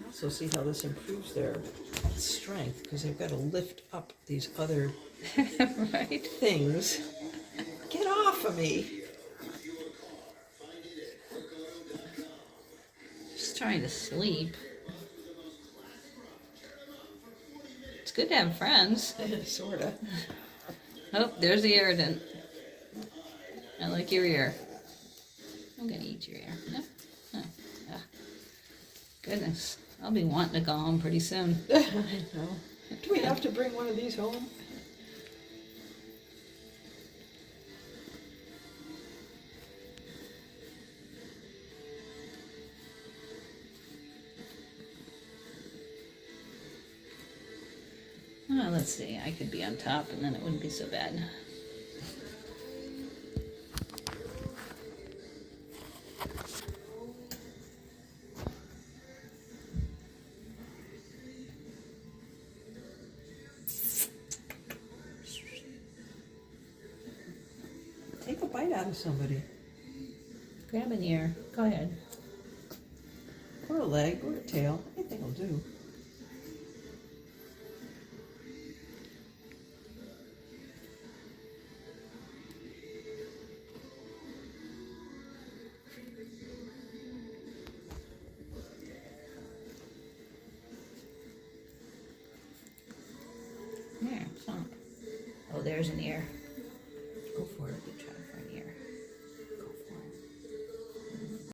Also see how this improves their strength, because they've got to lift up these other Right? things. Get off of me. Just trying to sleep. It's good to have friends. Sorta. Oh, there's the irritant. I like your ear. I'm gonna eat your ear. No? Oh. Ah. Goodness, I'll be wanting to go home pretty soon. I know. Do we have to bring one of these home? Oh, let's see, I could be on top and then it wouldn't be so bad. Take a bite out of somebody. Grab an ear. Go ahead. Or a leg, or a tail. Anything will do. There, stop. Oh, there's an ear.